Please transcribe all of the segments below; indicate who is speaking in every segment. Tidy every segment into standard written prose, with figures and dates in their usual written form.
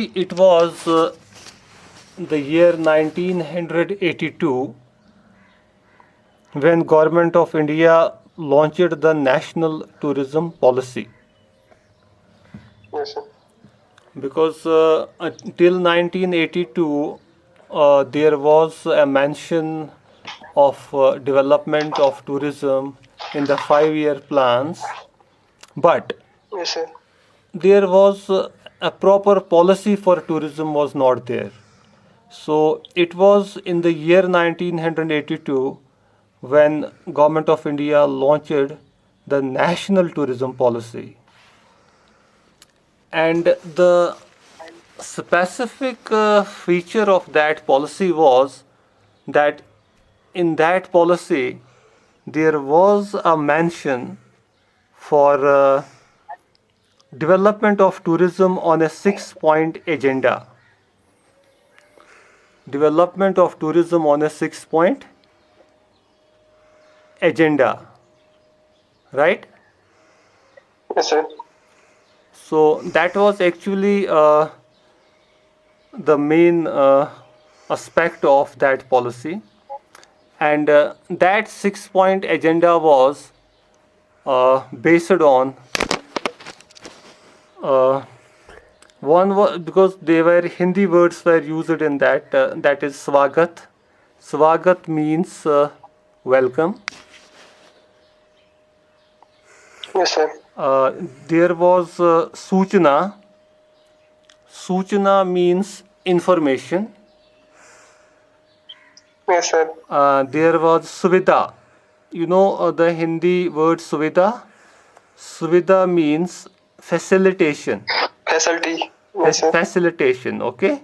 Speaker 1: Actually, it was the year 1982 when Government of India launched the National Tourism Policy.
Speaker 2: Yes, sir.
Speaker 1: Because until 1982 there was a mention of development of tourism in the 5-year plans, but
Speaker 2: Yes, sir.
Speaker 1: there was a proper policy for tourism was not there. So it was in the year 1982 when Government of India launched the National Tourism Policy. And the specific feature of that policy was that in that policy there was a mention for development of tourism on a 6-point agenda. Development of tourism on a 6-point agenda, right?
Speaker 2: Yes, sir.
Speaker 1: So that was actually the main aspect of that policy, and that 6-point agenda was based on one was because they were Hindi words were used in that, that is swagat. Swagat means welcome.
Speaker 2: Yes, sir.
Speaker 1: There was Suchna. Suchna means information.
Speaker 2: Yes, sir.
Speaker 1: There was Suvidha. You know the Hindi word Suvidha? Suvidha means facilitation.
Speaker 2: Facility. Yes, sir.
Speaker 1: Facilitation, okay?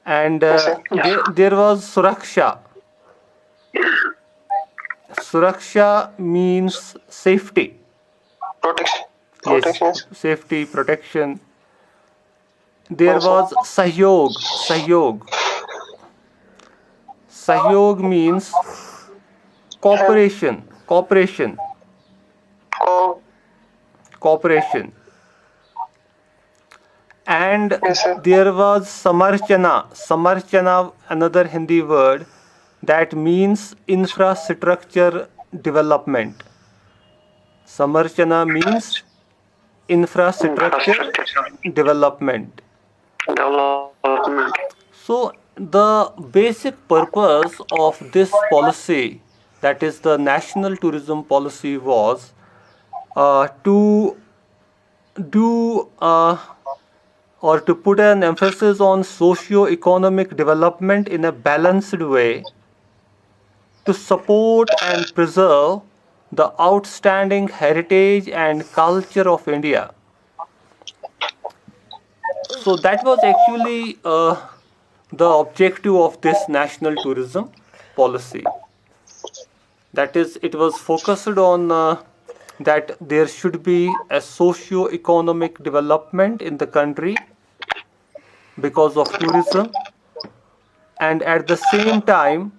Speaker 1: And
Speaker 2: Yes, sir.
Speaker 1: there was Suraksha. Suraksha means safety.
Speaker 2: Protection.
Speaker 1: Yes,
Speaker 2: Protection. Yes.
Speaker 1: safety, protection. There
Speaker 2: Yes, sir.
Speaker 1: was Sahyog. Sahyog. Sahyog means cooperation. Cooperation.
Speaker 2: Oh,
Speaker 1: Cooperation. And
Speaker 2: yes, sir.
Speaker 1: there was Samarchana. Samarchana, another Hindi word that means infrastructure development. Samarchana means infrastructure development.
Speaker 2: Development.
Speaker 1: So the basic purpose of this policy, that is the National Tourism Policy, was to do or to put an emphasis on socio-economic development in a balanced way, to support and preserve the outstanding heritage and culture of India. So that was actually the objective of this national tourism policy. That is, it was focused on that there should be a socio-economic development in the country because of tourism, and at the same time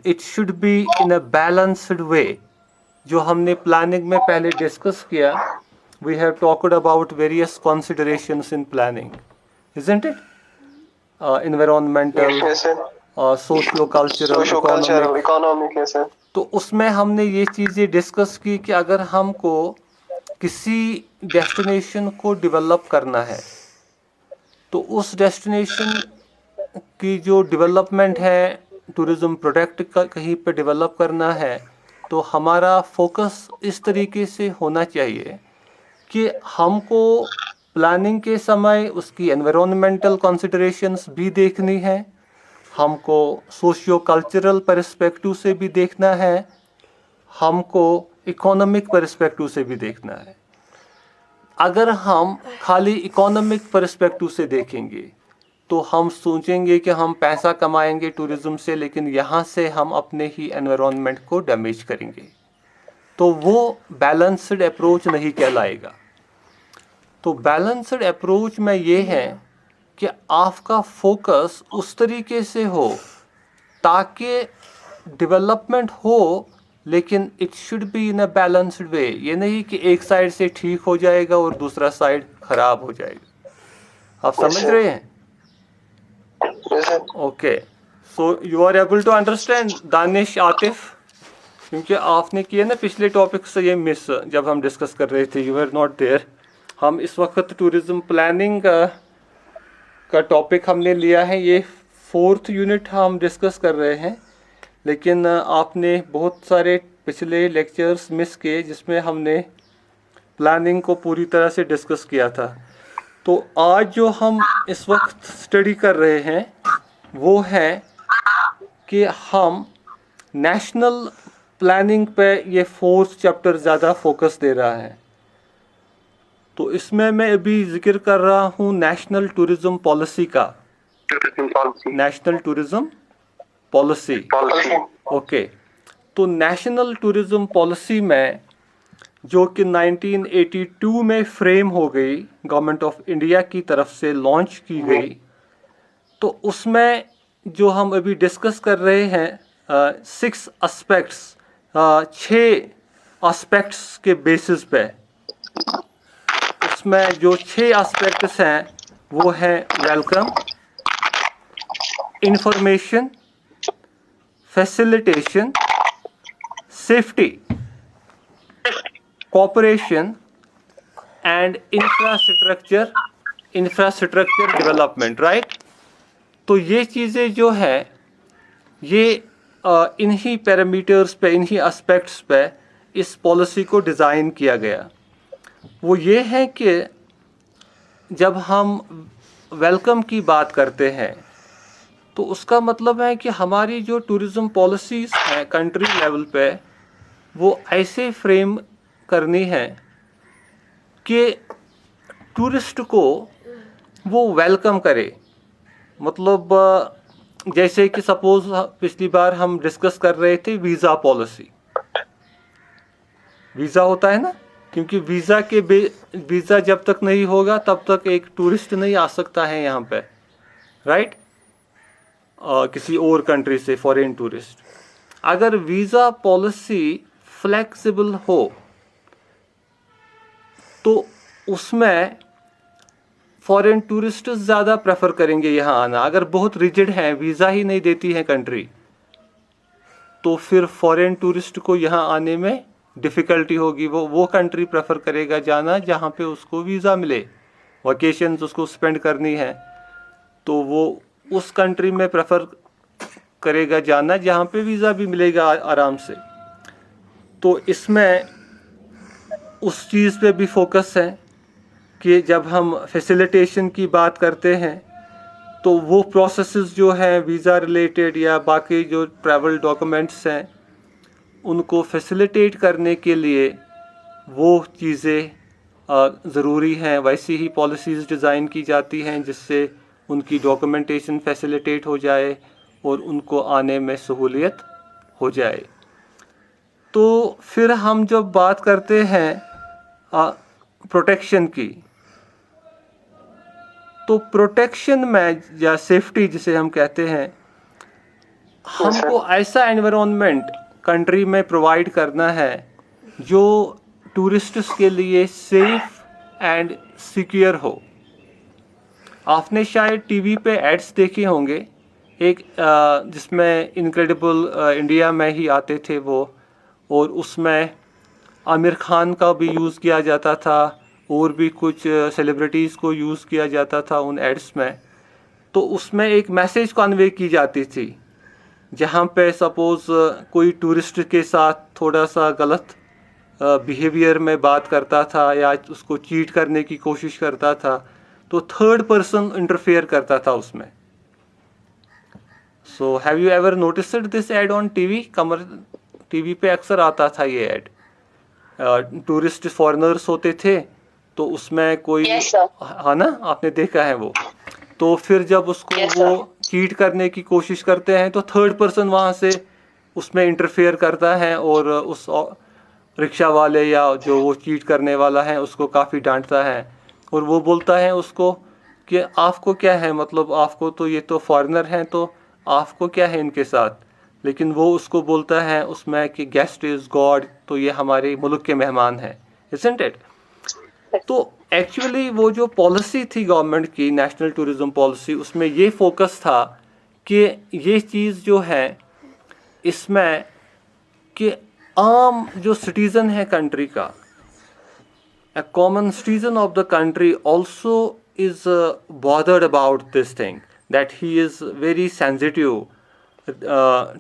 Speaker 1: it should be in a balanced way. जो हमने planning में पहले discuss किया, we have talked about various considerations in planning, isn't it? Environmental,
Speaker 2: Yes, sir.
Speaker 1: socio-cultural,
Speaker 2: Socio-cultural,
Speaker 1: economic.
Speaker 2: economic. Yes, sir.
Speaker 1: तो उसमें हमने ये चीज़ें डिस्कस की कि अगर हमको किसी डेस्टिनेशन को डेवलप करना है तो उस डेस्टिनेशन की जो डेवलपमेंट है, टूरिज्म प्रोडक्ट का कहीं पे डेवलप करना है, तो हमारा फोकस इस तरीके से होना चाहिए कि हमको प्लानिंग के समय उसकी एनवायरमेंटल कंसिडरेशंस भी देखनी है, हमको सोशियो कल्चरल पर्सपेक्टिव से भी देखना है, हमको इकोनॉमिक पर्सपेक्टिव से भी देखना है. अगर हम खाली इकोनॉमिक पर्सपेक्टिव से देखेंगे तो हम सोचेंगे कि हम पैसा कमाएंगे टूरिज्म से, लेकिन यहाँ से हम अपने ही एनवायरनमेंट को डैमेज करेंगे, तो वो बैलेंस्ड अप्रोच नहीं कहलाएगा. तो बैलेंस्ड अप्रोच में ये है कि आपका फोकस उस तरीके से हो ताकि डेवलपमेंट हो, लेकिन it should be in a balanced way. ये नहीं कि एक साइड से ठीक हो जाएगा और दूसरा साइड खराब हो जाएगा. आप समझ
Speaker 2: sir.
Speaker 1: रहे हैं?
Speaker 2: Yes, sir.
Speaker 1: Okay, so you are able to understand Danish, Atif? क्योंकि आपने किया ना पिछले टॉपिक से ये मिस, जब हम डिस्कस कर रहे थे, यू आर नॉट देयर। हम इस वक्त टूरिज्म प्लानिंग का टॉपिक हमने लिया है, ये 4th यूनिट हम डिस्कस कर रहे हैं, लेकिन आपने बहुत सारे पिछले लेक्चर्स मिस किए जिसमें हमने प्लानिंग को पूरी तरह से डिस्कस किया था। तो आज जो हम इस वक्त स्टडी कर रहे हैं वो है कि हम नेशनल प्लानिंग पे ये 4th चैप्टर ज़्यादा फोकस दे रहा है। तो इसमें मैं अभी जिक्र कर रहा हूँ नेशनल टूरिज्म पॉलिसी का,
Speaker 2: Policy.
Speaker 1: National tourism policy.
Speaker 2: Policy.
Speaker 1: Okay, तो नेशनल टूरिज्म पॉलिसी में जो कि 1982 में फ्रेम हो गई, गवर्नमेंट ऑफ इंडिया की तरफ से लॉन्च की गई, तो उसमें जो हम अभी डिस्कस कर रहे हैं 6 एस्पेक्ट्स, 6 एस्पेक्ट्स के बेसिस पे, उसमें जो 6 एस्पेक्ट्स हैं वो हैं welcome, information, facilitation, safety, cooperation and infrastructure development, right? तो ये चीज़ें जो है ये इन्हीं पैरामीटर्स पे, इन्हीं एस्पेक्ट्स पे इस पॉलिसी को डिज़ाइन किया गया। वो ये है कि जब हम वेलकम की बात करते हैं तो उसका मतलब है कि हमारी जो टूरिज़्म पॉलिसीज़ हैं कंट्री लेवल पे, वो ऐसे फ्रेम करनी है कि टूरिस्ट को वो वेलकम करे। मतलब जैसे कि सपोज़ पिछली बार हम डिस्कस कर रहे थे वीज़ा पॉलिसी, वीज़ा होता है ना, क्योंकि वीज़ा जब तक नहीं होगा तब तक एक टूरिस्ट नहीं आ सकता है यहाँ पे, राइट? किसी और कंट्री से फॉरेन टूरिस्ट। अगर वीज़ा पॉलिसी फ्लेक्सिबल हो तो उसमें फॉरेन टूरिस्ट ज़्यादा प्रेफर करेंगे यहाँ आना। अगर बहुत रिजिड है, वीज़ा ही नहीं देती है कंट्री, तो फिर फॉरेन टूरिस्ट को यहाँ आने में डिफ़िकल्टी होगी। वो कंट्री प्रेफर करेगा जाना जहाँ पे उसको वीज़ा मिले, वकेशंस उसको स्पेंड करनी है, तो वो उस कंट्री में प्रेफर करेगा जाना जहाँ पे वीज़ा भी मिलेगा आराम से। तो इसमें उस चीज़ पे भी फोकस है कि जब हम फैसिलिटेशन की बात करते हैं तो वो प्रोसेसेस जो हैं वीज़ा रिलेटेड या बाकी जो ट्रैवल डॉक्यूमेंट्स हैं उनको फैसिलिटेट करने के लिए वो चीज़ें ज़रूरी हैं। वैसी ही पॉलिसीज़ डिज़ाइन की जाती हैं जिससे उनकी डॉक्यूमेंटेशन फैसिलिटेट हो जाए और उनको आने में सहूलियत हो जाए। तो फिर हम जब बात करते हैं प्रोटेक्शन की, तो प्रोटेक्शन में या सेफ्टी जिसे हम कहते हैं, हमको ऐसा एनवायरनमेंट कंट्री में प्रोवाइड करना है जो टूरिस्ट्स के लिए सेफ एंड सिक्योर हो। आपने शायद टीवी पे एड्स देखे होंगे, एक जिसमें इनक्रेडिबल इंडिया में ही आते थे वो, और उसमें आमिर खान का भी यूज़ किया जाता था और भी कुछ सेलिब्रिटीज़ को यूज़ किया जाता था उन एड्स में। तो उसमें एक मैसेज कन्वे की जाती थी जहाँ पे सपोज़ कोई टूरिस्ट के साथ थोड़ा सा गलत बिहेवियर में बात करता था या उसको चीट करने की कोशिश करता था तो थर्ड पर्सन इंटरफेयर करता था उसमें। So have you ever noticed this ad on TV? TV पे अक्सर आता था ये एड। टूरिस्ट फॉरेनर्स होते थे तो उसमें कोई हाँ ना, आपने देखा है वो। तो फिर जब उसको वो चीट करने की कोशिश करते हैं तो थर्ड पर्सन वहाँ से उसमें इंटरफेयर करता है और उस रिक्शा वाले या जो वो चीट करने वाला है उसको काफ़ी डांटता है और वो बोलता है उसको कि आपको क्या है, मतलब आपको तो ये तो फॉरेनर हैं तो आपको क्या है इनके साथ। लेकिन वो उसको बोलता है उसमें कि गेस्ट इज़ गॉड, तो ये हमारे मुल्क के मेहमान हैं, इज़न्ट इट? तो एक्चुअली वो जो पॉलिसी थी गवर्नमेंट की, नेशनल टूरिज्म पॉलिसी, उसमें ये फोकस था कि ये चीज़ जो है इसमें कि आम जो सिटीज़न है कंट्री का, a common citizen of the country also is bothered about this thing, that he is very sensitive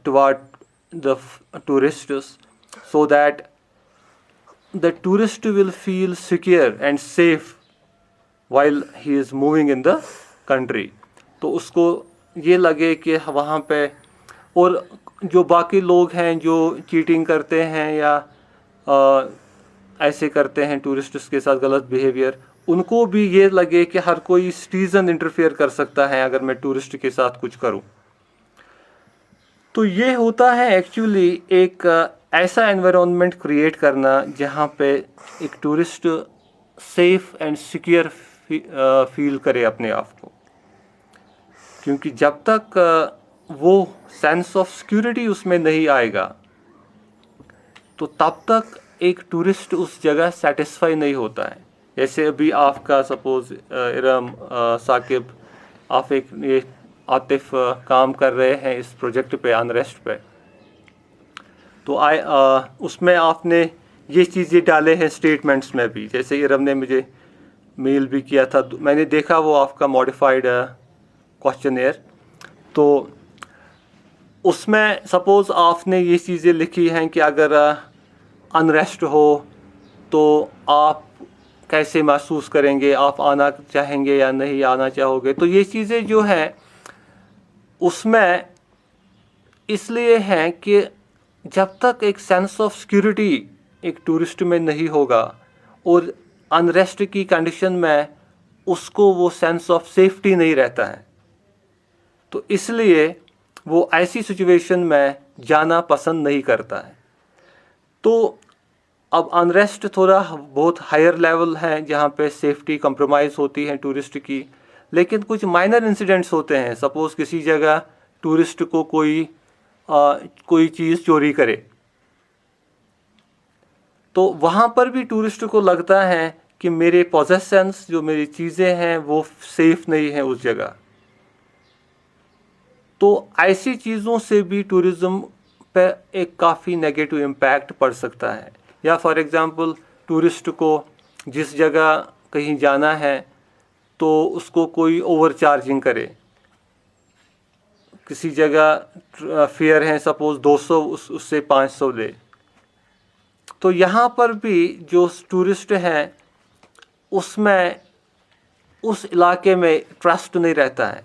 Speaker 1: toward the tourists, so that the tourist will feel secure and safe while he is moving in the country. तो उसको ये लगे कि वहाँ पे, और जो बाकी लोग हैं जो चीटिंग करते हैं या ऐसे करते हैं टूरिस्ट्स के साथ गलत बिहेवियर, उनको भी ये लगे कि हर कोई सिटीज़न इंटरफेयर कर सकता है अगर मैं टूरिस्ट के साथ कुछ करूं। तो ये होता है एक्चुअली एक ऐसा एनवायरनमेंट क्रिएट करना जहां पे एक tourist safe and secure feel करे अपने आप को, क्योंकि जब तक वो सेंस ऑफ सिक्योरिटी उसमें नहीं आएगा तो तब तक एक टूरिस्ट उस जगह सेटिस्फाई नहीं होता है। जैसे अभी आपका सपोज इरम, साकिब, आप एक ये आतिफ काम कर रहे हैं इस प्रोजेक्ट पे, अनरेस्ट पे, तो उसमें आपने ये चीज़ें डाले हैं स्टेटमेंट्स में भी। जैसे इरम ने मुझे मेल भी किया था, मैंने देखा वो आपका मॉडिफाइड क्वेश्चनेयर, तो उसमें सपोज़ आपने ये चीज़ें लिखी हैं कि अगर अनरेस्ट हो तो आप कैसे महसूस करेंगे, आप आना चाहेंगे या नहीं आना चाहोगे। तो ये चीज़ें जो हैं उसमें इसलिए हैं कि जब तक एक सेंस ऑफ सिक्योरिटी एक टूरिस्ट में नहीं होगा और अनरेस्ट की कंडीशन में उसको वो सेंस ऑफ सेफ्टी नहीं रहता है, तो इसलिए वो ऐसी सिचुएशन में जाना पसंद नहीं करता है। तो अब अनरेस्ट थोड़ा बहुत हायर लेवल है जहाँ पे सेफ्टी कंप्रोमाइज़ होती है टूरिस्ट की, लेकिन कुछ माइनर इंसिडेंट्स होते हैं। सपोज़ किसी जगह टूरिस्ट को कोई चीज़ चोरी करे, तो वहाँ पर भी टूरिस्ट को लगता है कि मेरे पोजेशंस, जो मेरी चीज़ें हैं, वो सेफ नहीं हैं उस जगह। तो ऐसी चीज़ों से भी टूरिज़्म पे एक काफ़ी नेगेटिव इम्पैक्ट पड़ सकता है। या फॉर एग्ज़ाम्पल टूरिस्ट को जिस जगह कहीं जाना है तो उसको कोई ओवर चार्जिंग करे, किसी जगह फेयर है सपोज़ 200, उससे 500 ले, तो यहाँ पर भी जो टूरिस्ट हैं उसमें उस इलाके में ट्रस्ट नहीं रहता है।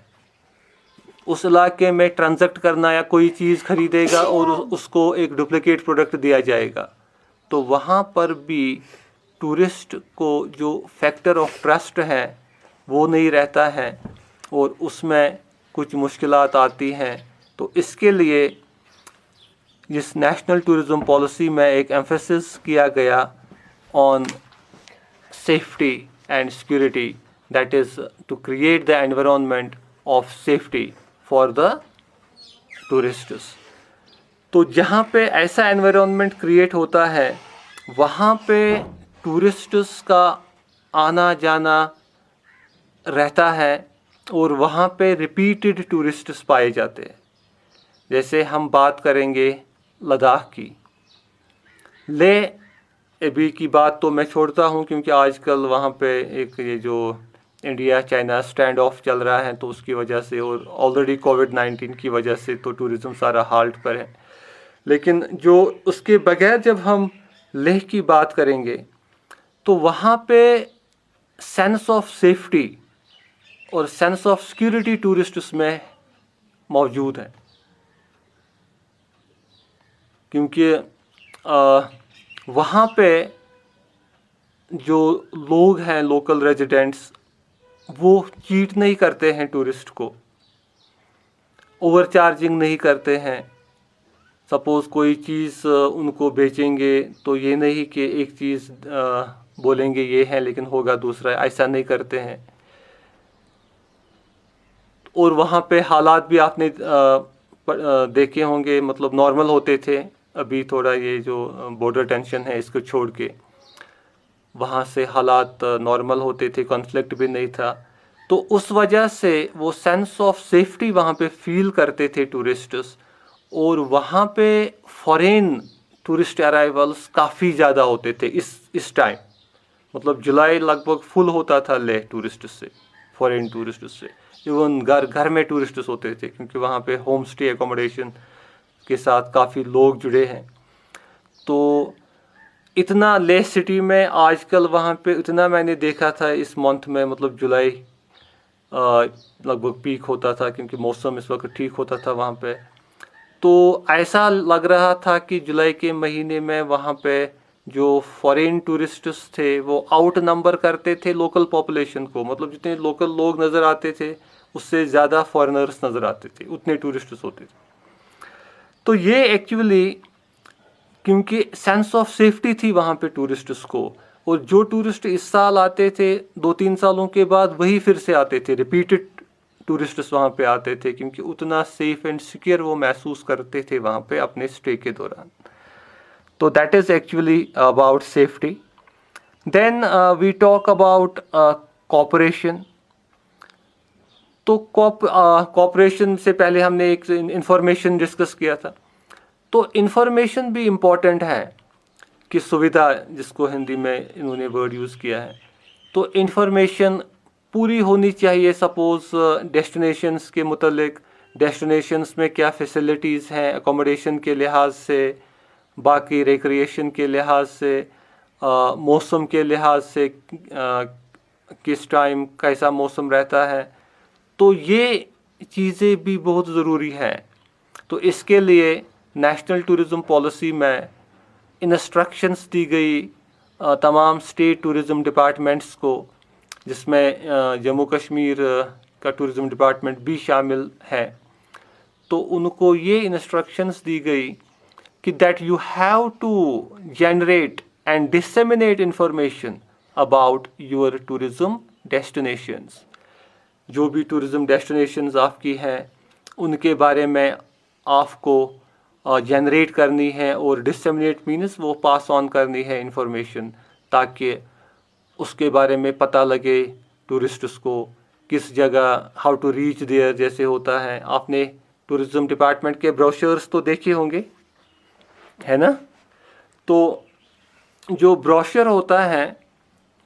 Speaker 1: उस इलाके में ट्रांजैक्ट करना या कोई चीज़ खरीदेगा और उसको एक डुप्लीकेट प्रोडक्ट दिया जाएगा, तो वहाँ पर भी टूरिस्ट को जो फैक्टर ऑफ ट्रस्ट है वो नहीं रहता है और उसमें कुछ मुश्किलात आती हैं। तो इसके लिए इस नेशनल टूरिज़्म पॉलिसी में एक एम्फेसिस किया गया on safety and security, that is to create the environment of safety for the tourists. तो जहाँ पे ऐसा एनवायरनमेंट क्रिएट होता है वहाँ पे टूरिस्ट्स का आना जाना रहता है और वहाँ पे रिपीटेड टूरिस्ट्स पाए जाते हैं। जैसे हम बात करेंगे लद्दाख की, ले अभी की बात तो मैं छोड़ता हूँ क्योंकि आजकल वहाँ पे एक ये जो इंडिया चाइना स्टैंड ऑफ चल रहा है तो उसकी वजह से, और ऑलरेडी कोविड-19 की वजह से तो टूरिज़्म सारा हाल्ट पर है। लेकिन जो उसके बगैर जब हम लेह की बात करेंगे तो वहाँ पे सेंस ऑफ सेफ्टी और सेंस ऑफ सिक्योरिटी टूरिस्ट्स में मौजूद है, क्योंकि वहाँ पे जो लोग हैं लोकल रेजिडेंट्स वो चीट नहीं करते हैं टूरिस्ट को, ओवर चार्जिंग नहीं करते हैं। सपोज़ कोई चीज़ उनको बेचेंगे तो ये नहीं कि एक चीज़ बोलेंगे ये है लेकिन होगा दूसरा, ऐसा नहीं करते हैं। और वहाँ पे हालात भी आपने देखे होंगे, मतलब नॉर्मल होते थे, अभी थोड़ा ये जो बॉर्डर टेंशन है इसको छोड़ के वहाँ से हालात नॉर्मल होते थे, कॉन्फ्लिक्ट भी नहीं था। तो उस वजह से वो सेंस ऑफ सेफ्टी वहाँ पे फील करते थे टूरिस्ट्स, और वहाँ पे फॉरेन टूरिस्ट अराइवल्स काफ़ी ज़्यादा होते थे इस टाइम। मतलब जुलाई लगभग फुल होता था लेह टूरिस्ट से, फॉरेन टूरिस्ट से। इवन घर घर में टूरिस्ट्स होते थे, क्योंकि वहाँ पे होम स्टे एकोमोडेशन के साथ काफ़ी लोग जुड़े हैं। तो इतना लेह सिटी में आजकल वहाँ पे इतना मैंने देखा था इस मंथ में, मतलब जुलाई लगभग पीक होता था, क्योंकि मौसम इस वक्त ठीक होता था वहाँ पे। तो ऐसा लग रहा था कि जुलाई के महीने में वहाँ पे जो फॉरेन टूरिस्ट्स थे वो आउट नंबर करते थे लोकल पॉपुलेशन को। मतलब जितने लोकल लोग नज़र आते थे उससे ज़्यादा फॉरेनर्स नज़र आते थे, उतने टूरिस्ट्स होते थे। तो ये एक्चुअली क्योंकि सेंस ऑफ सेफ्टी थी वहाँ पे टूरिस्ट्स को, और जो टूरिस्ट इस साल आते थे 2-3 सालों के बाद वही फिर से आते थे, रिपीटेड टूरिस्ट्स वहाँ पे आते थे, क्योंकि उतना सेफ एंड सिक्योर वो महसूस करते थे वहाँ पे अपने स्टे के दौरान। तो that is actually about safety. Then we talk about cooperation. तो कॉपरेशन से पहले हमने एक इंफॉर्मेशन डिस्कस किया था। तो इंफॉर्मेशन भी इम्पॉर्टेंट है कि सुविधा, जिसको हिंदी में इन्होंने वर्ड यूज़ किया है। तो इंफॉर्मेशन पूरी होनी चाहिए। सपोज़ डेस्टिनेशंस के मुतल्लिक, डेस्टिनेशंस में क्या फैसिलिटीज़ हैं अकोमोडेशन के लिहाज से, बाकी रिक्रिएशन के लिहाज से, मौसम के लिहाज से, किस टाइम कैसा मौसम रहता है। तो ये चीज़ें भी बहुत ज़रूरी हैं। तो इसके लिए नेशनल टूरिज़्म पॉलिसी में इंस्ट्रक्शंस दी गई तमाम स्टेट टूरिज़्म डिपार्टमेंट्स को, जिसमें जम्मू कश्मीर का टूरिज़्म डिपार्टमेंट भी शामिल है। तो उनको ये इंस्ट्रक्शंस दी गई कि that you have to generate and disseminate information about your tourism destinations. जो भी टूरिज़्म डेस्टिनेशंस आपकी हैं उनके बारे में आपको जनरेट करनी है, और डिसेमिनेट मीन्स वो पास ऑन करनी है इंफॉर्मेशन, ताकि उसके बारे में पता लगे टूरिस्ट्स को किस जगह, हाउ टू रीच देयर जैसे होता है। आपने टूरिज़्म डिपार्टमेंट के ब्रोशर्स तो देखे होंगे, है ना। तो जो ब्रोशर होता है,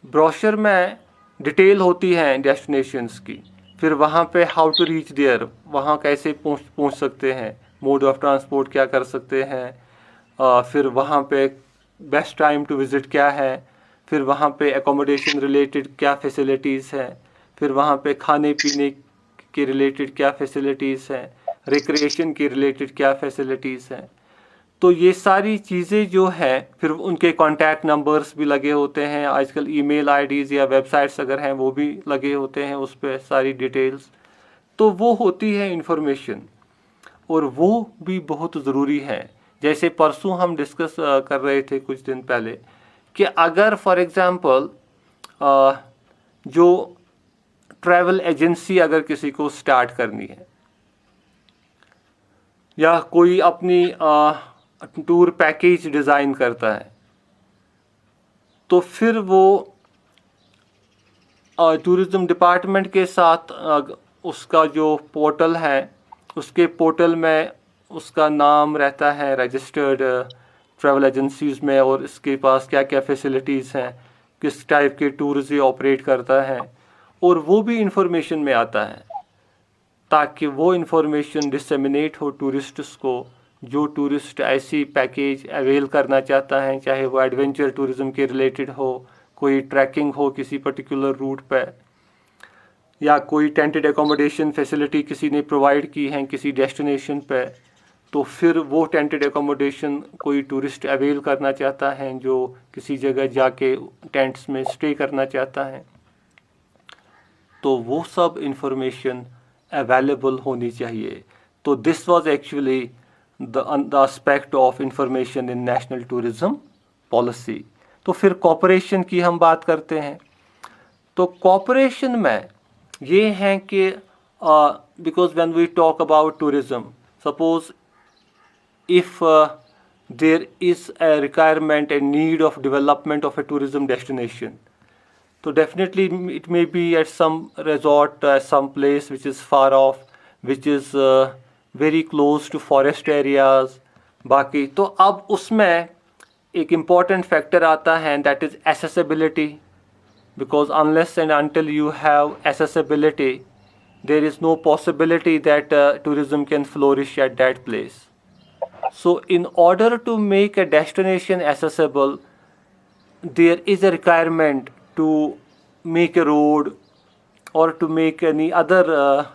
Speaker 1: ब्रोशर में डिटेल होती है डेस्टिनेशंस की। फिर वहाँ पे हाउ टू रीच देयर, वहाँ कैसे पहुँच सकते हैं, मोड ऑफ ट्रांसपोर्ट क्या कर सकते हैं, फिर वहाँ पे बेस्ट टाइम टू विज़िट क्या है, फिर वहाँ पे एकोमोडेशन रिलेटेड क्या फैसिलिटीज़ हैं, फिर वहाँ पे खाने पीने के रिलेटेड क्या फैसिलिटीज़ हैं, रिक्रिएशन के रिलेटेड क्या फैसिलिटीज़ हैं। तो ये सारी चीज़ें जो है, फिर उनके कॉन्टैक्ट नंबर्स भी लगे होते हैं। आजकल ईमेल आईडीज़ या वेबसाइट्स अगर हैं वो भी लगे होते हैं उस पर सारी डिटेल्स। तो वो होती है इंफॉर्मेशन, और वो भी बहुत ज़रूरी है। जैसे परसों हम डिस्कस कर रहे थे कुछ दिन पहले कि अगर फॉर एग्ज़ाम्पल जो ट्रैवल एजेंसी अगर किसी को स्टार्ट करनी है, या कोई अपनी टूर पैकेज डिज़ाइन करता है, तो फिर वो टूरिज़्म डिपार्टमेंट के साथ उसका जो पोर्टल है, उसके पोर्टल में उसका नाम रहता है रजिस्टर्ड ट्रैवल एजेंसीज़ में, और इसके पास क्या क्या फैसिलिटीज़ हैं, किस टाइप के टूर्स ये ऑपरेट करता है, और वो भी इंफॉर्मेशन में आता है, ताकि वो इंफॉर्मेशन डिसेमिनेट हो टूरिस्ट्स को। जो टूरिस्ट ऐसी पैकेज अवेल करना चाहता है, चाहे वो एडवेंचर टूरिज़्म के रिलेटेड हो, कोई ट्रैकिंग हो किसी पर्टिकुलर रूट पर, या कोई टेंटेड एकोमोडेशन फैसिलिटी किसी ने प्रोवाइड की है किसी डेस्टिनेशन पे, तो फिर वो टेंटेड एकोमोडेशन कोई टूरिस्ट अवेल करना चाहता है जो किसी जगह जाके टेंट्स में स्टे करना चाहता है, तो वो सब इंफॉर्मेशन अवेलेबल होनी चाहिए। तो this was actually the aspect of information in national tourism policy. तो फिर कॉपरेशन की हम बात करते हैं। तो कॉपरेशन में ये हैं कि because when we talk about tourism, suppose if there is a requirement and need of development of a tourism destination. So definitely it may be at some resort, some place which is far off, which is very close to forest areas. बाकी तो अब उसमें एक important factor आता है, that is accessibility, because unless and until you have accessibility, there is no possibility that tourism can flourish at that place. So in order to make a destination accessible, there is a requirement to make a road or to make any other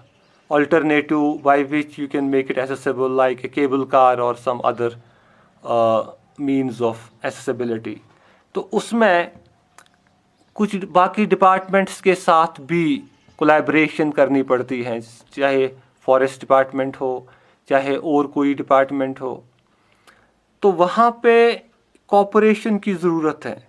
Speaker 1: alternative by which you can make it accessible, like a cable car or some other means of accessibility. तो उसमें कुछ बाकी departments के साथ भी collaboration करनी पड़ती है, चाहे फॉरेस्ट डिपार्टमेंट हो, चाहे और कोई डिपार्टमेंट हो, तो वहाँ पे कोऑपरेशन की ज़रूरत है.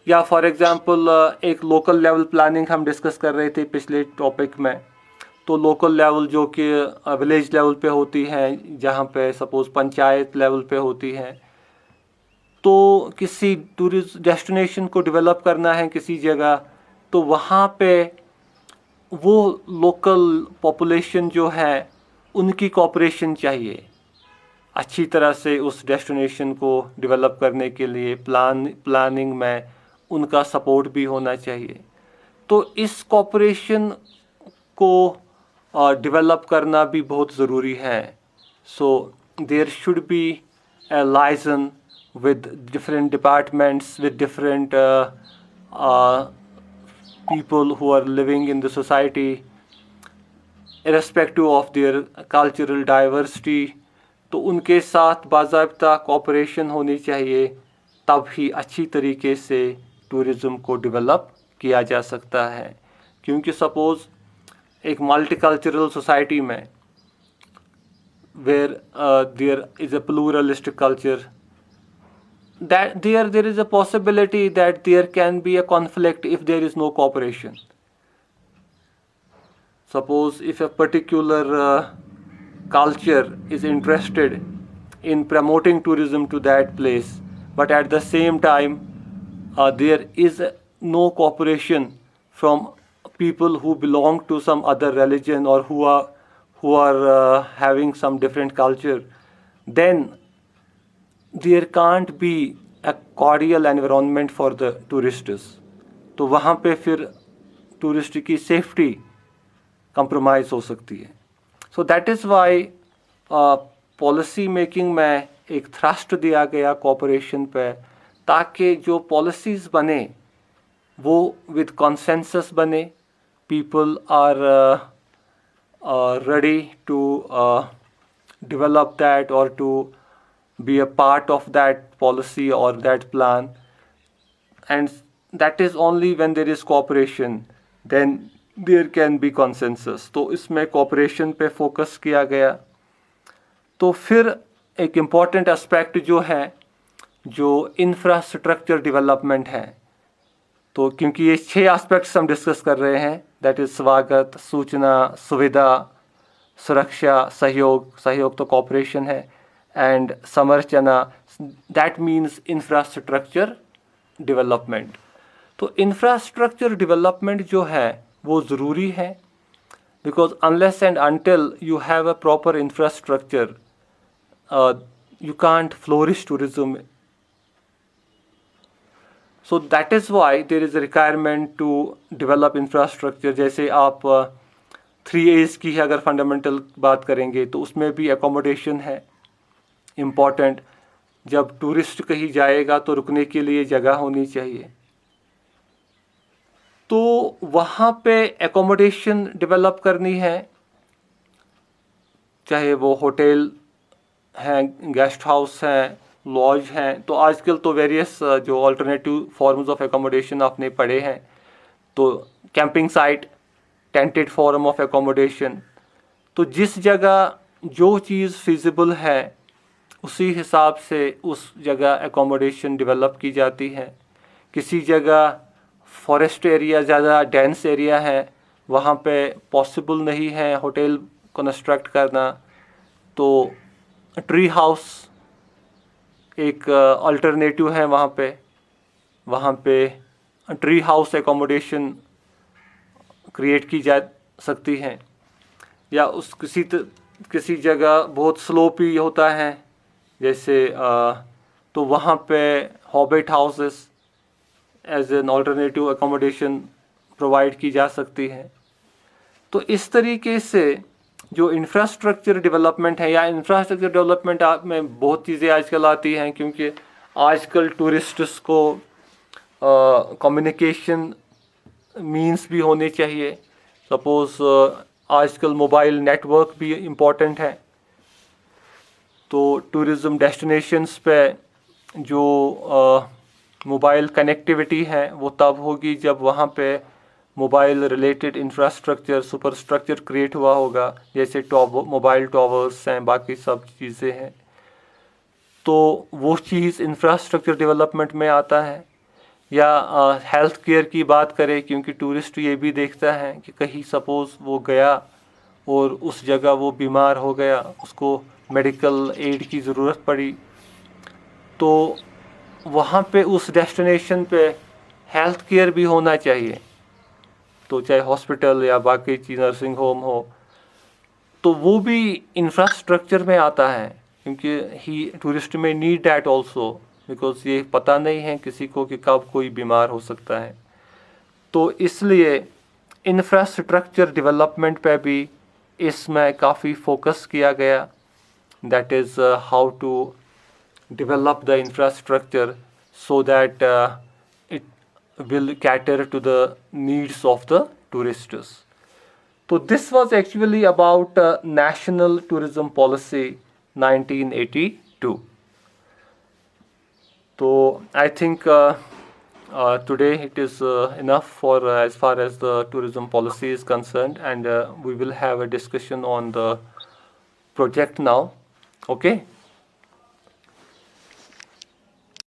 Speaker 1: या फॉर एग्जांपल एक लोकल लेवल प्लानिंग हम डिस्कस कर रहे थे पिछले टॉपिक में, तो लोकल लेवल जो कि विलेज लेवल पे होती हैं, जहाँ पे सपोज़ पंचायत लेवल पे होती हैं, तो किसी टूरिस्ट डेस्टिनेशन को डेवलप करना है किसी जगह, तो वहाँ पे वो लोकल पॉपुलेशन जो है उनकी कोऑपरेशन चाहिए अच्छी तरह से उस डेस्टिनेशन को डेवलप करने के लिए. प्लानिंग में उनका सपोर्ट भी होना चाहिए. तो इस कोऑपरेशन को डेवलप करना भी बहुत ज़रूरी है. So there should be a liaison with different departments, with different people who are living in the society, irrespective of their cultural diversity. तो उनके साथ बाज़ाब्ता कोऑपरेशन होनी चाहिए, तब ही अच्छी तरीके से टूरिज़म को डेवलप किया जा सकता है. क्योंकि सपोज़ एक मल्टीकल्चरल सोसाइटी में where there is a pluralistic culture, that there is a possibility that there can be a conflict if there is no cooperation. Suppose if a particular culture is interested in promoting tourism to that place, but at the same time there is no cooperation from people who belong to some other religion or who are having some different culture, then there can't be a cordial environment for the tourists. तो वहाँ पे फिर tourist की safety compromise हो सकती है. So that is why policy making में एक थ्रस्ट दिया गया कोऑपरेशन पे, ताकि जो पॉलिसीज़ बने वो विद कंसेंसस बने, people are ready to develop that or to be a part of that policy or that plan, and that is only when there is cooperation then there can be consensus. तो इसमें cooperation पे focus किया गया. तो फिर एक important aspect जो है, जो infrastructure development है, तो क्योंकि ये 6 aspects हम discuss कर रहे हैं, that is स्वागत, सूचना, सुविधा, सुरक्षा, सहयोग तो cooperation है, and समर्चना, that means infrastructure development. तो infrastructure development जो है वो ज़रूरी है, because unless and until you have a proper infrastructure, you can't flourish tourism. So that is why there is a requirement to develop infrastructure. जैसे आप 3A's की अगर फंडामेंटल बात करेंगे तो उसमें भी accommodation है इम्पॉर्टेंट. जब टूरिस्ट कहीं जाएगा तो रुकने के लिए जगह होनी चाहिए, तो वहाँ पे accommodation डेवलप करनी है, चाहे वो होटल हैं, गेस्ट हाउस हैं, लॉज हैं. तो आजकल तो वेरियस जो अल्टरनेटिव फॉर्म्स ऑफ एकोमोडेशन आपने पढ़े हैं, तो camping site, tented form of accommodation. तो जिस जगह जो चीज़ फिजिबल है उसी हिसाब से उस जगह एकोमोडेशन डेवलप की जाती है. किसी जगह फॉरेस्ट एरिया ज़्यादा डेंस एरिया है, वहाँ पे पॉसिबल नहीं है होटल कंस्ट्रक्ट करना, तो ट्री हाउस एक अल्टरनेटिव है वहाँ पे ट्री हाउस एकोमोडेशन क्रिएट की जा सकती है। या उस किसी जगह बहुत स्लोपी होता है जैसे तो वहाँ पे hobbit houses as an alternative accommodation provide की जा सकती है। तो इस तरीके से जो इंफ्रास्ट्रक्चर डेवलपमेंट है, या इंफ्रास्ट्रक्चर डेवलपमेंट में बहुत चीज़ें आजकल आती हैं, क्योंकि आजकल टूरिस्ट्स को कम्युनिकेशन मींस भी होने चाहिए। सपोज़ आजकल मोबाइल नेटवर्क भी इम्पोर्टेंट है। तो टूरिज़म डेस्टिनेशंस पे जो मोबाइल कनेक्टिविटी है वो तब होगी जब वहाँ पे mobile related infrastructure superstructure create हुआ होगा, जैसे मोबाइल टावर्स हैं, बाकी सब चीज़ें हैं। तो वो चीज़ इंफ्रास्ट्रक्चर डेवलपमेंट में आता है। या हेल्थ केयर की बात करें, क्योंकि टूरिस्ट ये भी देखता है कि कहीं सपोज़ वो गया और उस जगह वो बीमार हो गया, उसको मेडिकल एड की ज़रूरत पड़ी, तो वहाँ पे उस डेस्टिनेशन पे हेल्थ केयर भी होना चाहिए। तो चाहे हॉस्पिटल या बाकी चीज़ नर्सिंग होम हो, तो वो भी इंफ्रास्ट्रक्चर में आता है, क्योंकि टूरिस्ट में नीड डैट ऑल्सो, बिकॉज ये पता नहीं है किसी को कि कब कोई बीमार हो सकता है। तो इसलिए इंफ्रास्ट्रक्चर डेवलपमेंट पे भी इसमें काफ़ी फोकस किया गया। That is how to develop the infrastructure so that it will cater to the needs of the tourists. So this was actually about National Tourism Policy 1982. So I think today it is enough for as far as the tourism policy is concerned, and we will have a discussion on the project now. Okay.